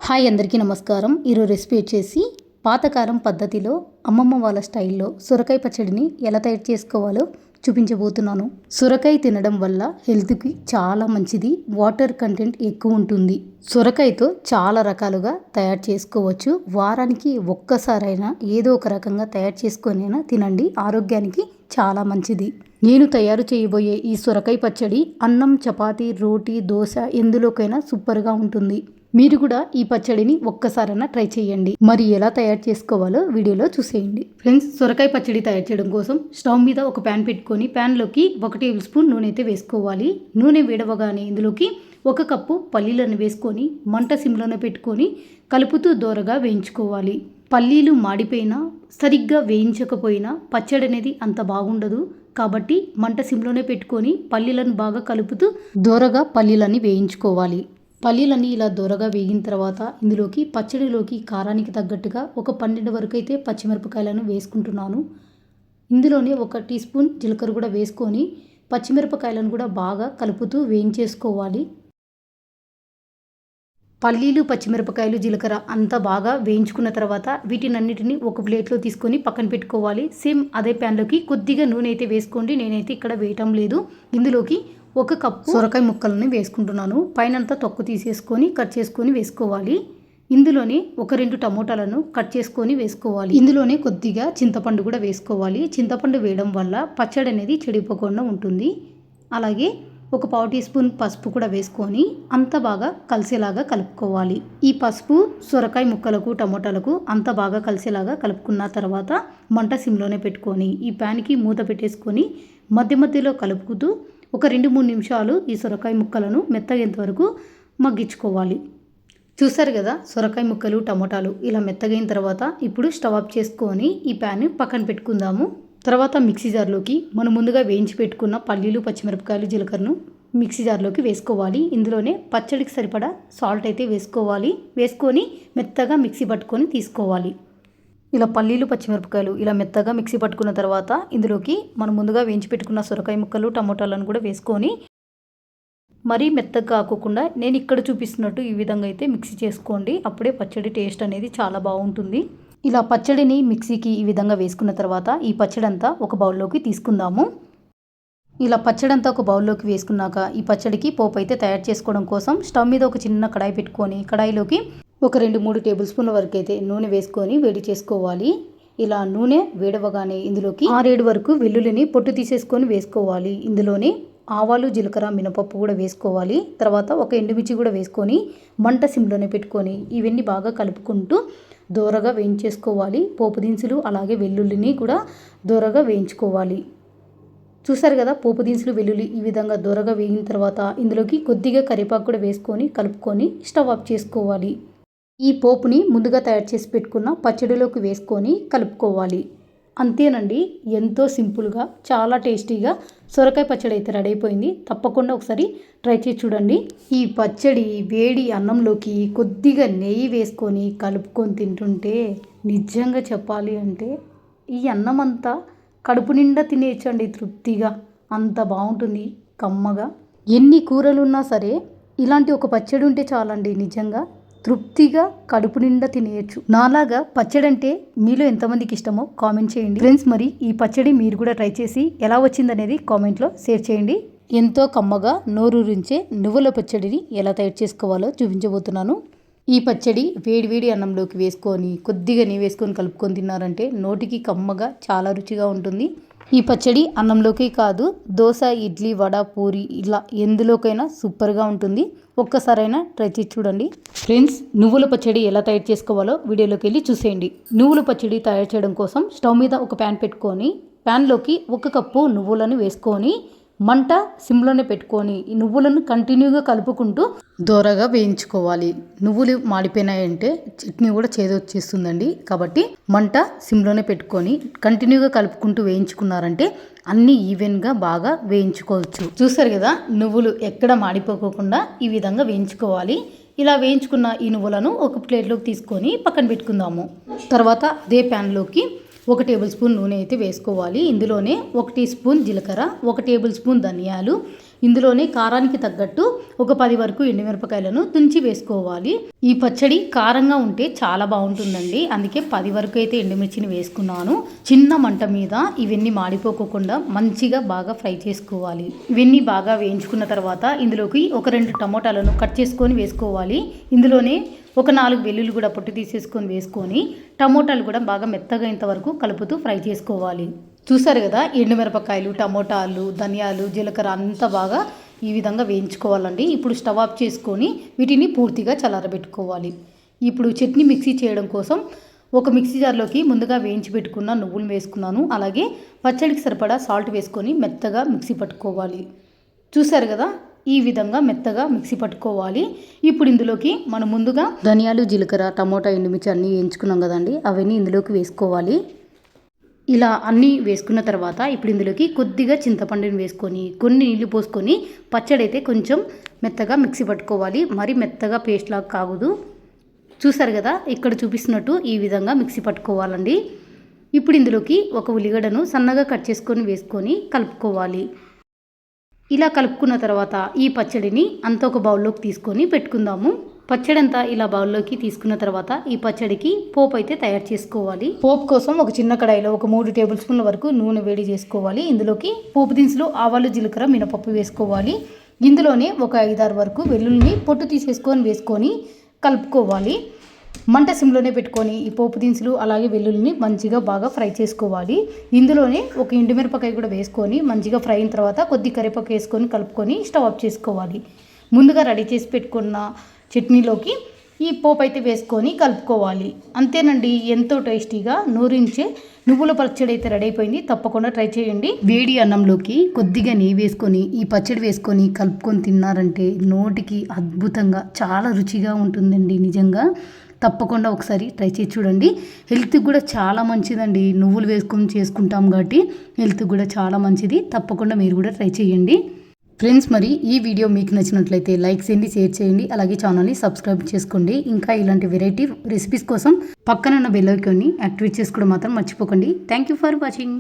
Hi అందరికీ నమస్కారం. ఈరోజు రెసిపీ వచ్చేసి పాతకాలం పద్ధతిలో అమ్మమ్మ వాళ్ళ స్టైల్లో సొరకాయ పచ్చడిని ఎలా తయారు చేసుకోవాలో చూపించబోతున్నాను. సొరకాయ తినడం వల్ల హెల్త్కి చాలా మంచిది. వాటర్ కంటెంట్ ఎక్కువ ఉంటుంది. సొరకాయతో చాలా రకాలుగా తయారు చేసుకోవచ్చు. వారానికి ఒక్కసారైనా ఏదో ఒక రకంగా తయారు చేసుకొనైనా తినండి. ఆరోగ్యానికి చాలా మంచిది. నేను తయారు చేయబోయే ఈ సొరకాయ పచ్చడి అన్నం, చపాతీ, రోటీ, దోశ ఎందులోకైనా సూపర్గా ఉంటుంది. మీరు కూడా ఈ పచ్చడిని ఒక్కసారైనా ట్రై చేయండి. మరి ఎలా తయారు చేసుకోవాలో వీడియోలో చూసేయండి. ఫ్రెండ్స్, సొరకాయ పచ్చడి తయారు చేయడం కోసం స్టవ్ మీద ఒక ప్యాన్ పెట్టుకొని ప్యాన్లోకి 1 టేబుల్ స్పూన్ నూనె అయితే వేసుకోవాలి. నూనె వేడవగానే ఇందులోకి 1 కప్పు పల్లీలను వేసుకొని మంట సిమ్లోనే పెట్టుకొని కలుపుతూ దోరగా వేయించుకోవాలి. పల్లీలు మాడిపోయినా సరిగ్గా వేయించకపోయినా పచ్చడి అనేది అంత బాగుండదు. కాబట్టి మంట సిమ్లోనే పెట్టుకొని పల్లీలను బాగా కలుపుతూ దోరగా పల్లీలని వేయించుకోవాలి. పల్లీలన్నీ ఇలా దోరగా వేగిన తర్వాత ఇందులోకి పచ్చడిలోకి కారానికి తగ్గట్టుగా ఒక 12 వరకు అయితే పచ్చిమిరపకాయలను వేసుకుంటున్నాను. ఇందులోనే 1 టీ స్పూన్ జీలకర్ర కూడా వేసుకొని పచ్చిమిరపకాయలను కూడా బాగా కలుపుతూ వేయించేసుకోవాలి. పల్లీలు, పచ్చిమిరపకాయలు, జీలకర్ర అంతా బాగా వేయించుకున్న తర్వాత వీటినన్నిటిని ఒక ప్లేట్లో తీసుకొని పక్కన పెట్టుకోవాలి. సేమ్ అదే ప్యాన్లోకి కొద్దిగా నూనె అయితే వేసుకోండి. నేనైతే ఇక్కడ వేయటం లేదు. ఇందులోకి 1 కప్పు సొరకాయ ముక్కలను వేసుకుంటున్నాను. పైనంతా తొక్కు తీసేసుకొని కట్ చేసుకొని వేసుకోవాలి. ఇందులోనే 2 టమోటాలను కట్ చేసుకొని వేసుకోవాలి. ఇందులోనే కొద్దిగా చింతపండు కూడా వేసుకోవాలి. చింతపండు వేయడం వల్ల పచ్చడి అనేది చెడిపోకుండా ఉంటుంది. అలాగే 1 పావు టీ స్పూన్ పసుపు కూడా వేసుకొని అంత బాగా కలిసేలాగా కలుపుకోవాలి. ఈ పసుపు సొరకాయ ముక్కలకు, టమోటాలకు అంత బాగా కలిసేలాగా కలుపుకున్న తర్వాత మంట సిమ్లోనే పెట్టుకొని ఈ ప్యాన్కి మూత పెట్టేసుకొని మధ్య మధ్యలో కలుపుతూ ఒక 2-3 నిమిషాలు ఈ సొరకాయ ముక్కలను మెత్తగేంత వరకు మగ్గించుకోవాలి. చూసారు కదా, సొరకాయ ముక్కలు, టమోటాలు ఇలా మెత్తగైన తర్వాత ఇప్పుడు స్టవ్ ఆఫ్ చేసుకొని ఈ ప్యాన్ పక్కన పెట్టుకుందాము. తర్వాత మిక్సీ జార్లోకి మనం ముందుగా వేయించి పెట్టుకున్న పల్లీలు, పచ్చిమిరపకాయలు, జీలకర్రను మిక్సీ జార్లోకి వేసుకోవాలి. ఇందులోనే పచ్చడికి సరిపడా సాల్ట్ అయితే వేసుకోవాలి. వేసుకొని మెత్తగా మిక్సీ పట్టుకొని తీసుకోవాలి. ఇలా పల్లీలు, పచ్చిమిరపకాయలు ఇలా మెత్తగా మిక్సీ పట్టుకున్న తర్వాత ఇందులోకి మనం ముందుగా వేయించి పెట్టుకున్న సొరకాయ ముక్కలు, టమోటాలను కూడా వేసుకొని మరీ మెత్తగా కాకుండా నేను ఇక్కడ చూపిస్తున్నట్టు ఈ విధంగా అయితే మిక్సీ చేసుకోండి. అప్పుడే పచ్చడి టేస్ట్ అనేది చాలా బాగుంటుంది. ఇలా పచ్చడిని మిక్సీకి ఈ విధంగా వేసుకున్న తర్వాత ఈ పచ్చడి అంతా ఒక బౌల్లోకి తీసుకుందాము. ఇలా పచ్చడి అంతా ఒక బౌల్లోకి వేసుకున్నాక ఈ పచ్చడికి పోపు అయితే తయారు చేసుకోవడం కోసం స్టవ్ మీద ఒక చిన్న కడాయి పెట్టుకొని కడాయిలోకి 2-3 టేబుల్ స్పూన్ల వరకు అయితే నూనె వేసుకొని వేడి చేసుకోవాలి. ఇలా నూనె వేడవగానే ఇందులోకి 6-7 వరకు వెల్లుల్లిని పొట్టు తీసేసుకొని వేసుకోవాలి. ఇందులోనే ఆవాలు, జీలకర్ర, మినపప్పు కూడా వేసుకోవాలి. తర్వాత 1 ఎండుమిర్చి కూడా వేసుకొని మంట సిమ్లోనే పెట్టుకొని ఇవన్నీ బాగా కలుపుకుంటూ దోరగా వేయించేసుకోవాలి. పోపు దినుసులు అలాగే వెల్లుల్లిని కూడా దోరగా వేయించుకోవాలి. చూసారు కదా, పోపు దినుసులు, వెల్లుల్లి ఈ విధంగా దోరగా వేగిన తర్వాత ఇందులోకి కొద్దిగా కరివేపాకు కూడా వేసుకొని కలుపుకొని స్టవ్ ఆఫ్ చేసుకోవాలి. ఈ పోపుని ముందుగా తయారు చేసి పెట్టుకున్న పచ్చడిలోకి వేసుకొని కలుపుకోవాలి. అంతేనండి, ఎంతో సింపుల్గా చాలా టేస్టీగా సొరకాయ పచ్చడి అయితే రెడీ అయిపోయింది. తప్పకుండా ఒకసారి ట్రై చేసి చూడండి. ఈ పచ్చడి వేడి అన్నంలోకి కొద్దిగా నెయ్యి వేసుకొని కలుపుకొని తింటుంటే నిజంగా చెప్పాలి అంటే ఈ అన్నం అంతా కడుపు నిండా తినేయచ్చండి తృప్తిగా. అంత బాగుంటుంది, కమ్మగా. ఎన్ని కూరలున్నా సరే ఇలాంటి ఒక పచ్చడి ఉంటే చాలండి, నిజంగా తృప్తిగా కడుపు నిండా తినేయచ్చు. నాలాగా పచ్చడి అంటే మీలో ఎంతమందికి ఇష్టమో కామెంట్ చేయండి. ఫ్రెండ్స్, మరి ఈ పచ్చడి మీరు కూడా ట్రై చేసి ఎలా వచ్చిందనేది కామెంట్లో షేర్ చేయండి. ఎంతో కమ్మగా నోరూరించే నువ్వుల పచ్చడిని ఎలా తయారు చేసుకోవాలో చూపించబోతున్నాను. ఈ పచ్చడి వేడి అన్నంలోకి వేసుకొని కొద్దిగా నెయ్యి వేసుకొని కలుపుకొని తిన్నారంటే నోటికి కమ్మగా చాలా రుచిగా ఉంటుంది. ఈ పచ్చడి అన్నంలోకి కాదు, దోశ, ఇడ్లీ, వడ, పూరి ఇలా ఎందులోకైనా సూపర్గా ఉంటుంది. ఒక్కసారైనా ట్రై చేసి చూడండి. ఫ్రెండ్స్, నువ్వుల పచ్చడి ఎలా తయారు చేసుకోవాలో వీడియోలోకి వెళ్ళి చూసేయండి. నువ్వుల పచ్చడి తయారు చేయడం కోసం స్టవ్ మీద ఒక ప్యాన్ పెట్టుకొని ప్యాన్లోకి 1 కప్పు నువ్వులను వేసుకొని మంట సిమ్లోనే పెట్టుకొని ఈ నువ్వులను కంటిన్యూగా కలుపుకుంటూ దోరగా వేయించుకోవాలి. నువ్వులు మాడిపోయినాయంటే చట్నీ కూడా చేదొచ్చేస్తుందండి. కాబట్టి మంట సిమ్లోనే పెట్టుకొని కంటిన్యూగా కలుపుకుంటూ వేయించుకున్నారంటే అన్నీ ఈవెన్గా బాగా వేయించుకోవచ్చు. చూసారు కదా, నువ్వులు ఎక్కడ మాడిపోకుండా ఈ విధంగా వేయించుకోవాలి. ఇలా వేయించుకున్న ఈ నువ్వులను ఒక ప్లేట్లోకి తీసుకొని పక్కన పెట్టుకుందాము. తర్వాత అదే ప్యాన్లోకి 1 టేబుల్ స్పూన్ నూనె అయితే వేసుకోవాలి. ఇందులోనే 1 టీ స్పూన్ జీలకర్ర, 1 టేబుల్ స్పూన్ ధనియాలు, ఇందులోనే కారానికి తగ్గట్టు ఒక 10 వరకు ఎండుమిరపకాయలను తుంచి వేసుకోవాలి. ఈ పచ్చడి కారంగా ఉంటే చాలా బాగుంటుందండి. అందుకే 10 వరకు అయితే ఎండుమిర్చిని వేసుకున్నాను. చిన్న మంట మీద ఇవన్నీ మాడిపోకుండా మంచిగా బాగా ఫ్రై చేసుకోవాలి. ఇవన్నీ బాగా వేయించుకున్న తర్వాత ఇందులోకి ఒక 2 టమోటాలను కట్ చేసుకొని వేసుకోవాలి. ఇందులోనే ఒక 4 వెల్లుల్లి కూడా పొట్టు తీసేసుకొని వేసుకొని టమోటాలు కూడా బాగా మెత్తగా ఇంతవరకు కలుపుతూ ఫ్రై చేసుకోవాలి. చూసారు కదా, ఎండుమిరపకాయలు, టమోటాలు, ధనియాలు, జీలకర్ర అంతా బాగా ఈ విధంగా వేయించుకోవాలండి. ఇప్పుడు స్టవ్ ఆఫ్ చేసుకొని వీటిని పూర్తిగా చల్లారబెట్టుకోవాలి. ఇప్పుడు చట్నీ మిక్సీ చేయడం కోసం ఒక మిక్సీ జార్లోకి ముందుగా వేయించి పెట్టుకున్న నువ్వులు వేసుకున్నాను. అలాగే పచ్చడికి సరిపడా సాల్ట్ వేసుకొని మెత్తగా మిక్సీ పట్టుకోవాలి. చూసారు కదా, ఈ విధంగా మెత్తగా మిక్సీ పట్టుకోవాలి. ఇప్పుడు ఇందులోకి మనం ముందుగా ధనియాలు, జీలకర్ర, టమోటా, ఎండుమిర్చి అన్నీ వేయించుకున్నాం కదండి, అవన్నీ ఇందులోకి వేసుకోవాలి. ఇలా అన్నీ వేసుకున్న తర్వాత ఇప్పుడు ఇందులోకి కొద్దిగా చింతపండుని వేసుకొని కొన్ని నీళ్లు పోసుకొని పచ్చడి అయితే కొంచెం మెత్తగా మిక్సీ పట్టుకోవాలి. మరి మెత్తగా పేస్ట్ లాగా కాగదు. చూసారు కదా, ఇక్కడ చూపిస్తున్నట్టు ఈ విధంగా మిక్సీ పట్టుకోవాలండి. ఇప్పుడు ఇందులోకి ఒక ఉల్లిగడ్డను సన్నగా కట్ చేసుకొని వేసుకొని కలుపుకోవాలి. ఇలా కలుపుకున్న తర్వాత ఈ పచ్చడిని అంతా ఒక బౌల్లోకి తీసుకొని పెట్టుకుందాము. పచ్చడి అంతా ఇలా బౌల్లోకి తీసుకున్న తర్వాత ఈ పచ్చడికి పోపు అయితే తయారు చేసుకోవాలి. పోపు కోసం ఒక చిన్న కడాయిలో ఒక 3 టేబుల్ స్పూన్ల వరకు నూనె వేడి చేసుకోవాలి. ఇందులోకి పోపు దినుసులు, ఆవాలు, జీలకర్ర, మినపప్పు వేసుకోవాలి. ఇందులోనే ఒక 5-6 వరకు వెల్లుల్లిని పొట్టు తీసేసుకొని వేసుకొని కలుపుకోవాలి. మంట సిమ్లోనే పెట్టుకొని ఈ పోపు దినుసులు అలాగే వెల్లుల్లిని మంచిగా బాగా ఫ్రై చేసుకోవాలి. ఇందులోనే ఒక ఎండుమిరపకాయ కూడా వేసుకొని మంచిగా ఫ్రై అయిన తర్వాత కొద్ది కరివేపాకు వేసుకొని కలుపుకొని స్టవ్ ఆఫ్ చేసుకోవాలి. ముందుగా రెడీ చేసి పెట్టుకున్న చట్నీలోకి ఈ పోపు అయితే వేసుకొని కలుపుకోవాలి. అంతేనండి, ఎంతో టేస్టీగా నూరించే నువ్వుల పచ్చడి అయితే రెడీ అయిపోయింది. తప్పకుండా ట్రై చేయండి. వేడి అన్నంలోకి కొద్దిగా నెయ్యి వేసుకొని ఈ పచ్చడి వేసుకొని కలుపుకొని తిన్నారంటే నోటికి అద్భుతంగా చాలా రుచిగా ఉంటుందండి. నిజంగా తప్పకుండా ఒకసారి ట్రై చేసి చూడండి. హెల్త్కి కూడా చాలా మంచిదండి. నువ్వులు వేసుకొని చేసుకుంటాం కాబట్టి హెల్త్కి కూడా చాలా మంచిది. తప్పకుండా మీరు కూడా ట్రై చేయండి. ఫ్రెండ్స్, మరి ఈ వీడియో మీకు నచ్చినట్లయితే లైక్ చేయండి, షేర్ చేయండి, అలాగే ఛానల్ని సబ్స్క్రైబ్ చేసుకోండి. ఇంకా ఇలాంటి వెరైటీ రెసిపీస్ కోసం పక్కన ఉన్న బెల్ ఐకాన్ని యాక్టివేట్ చేసుకోవడం మాత్రం మర్చిపోకండి. Thank you for watching.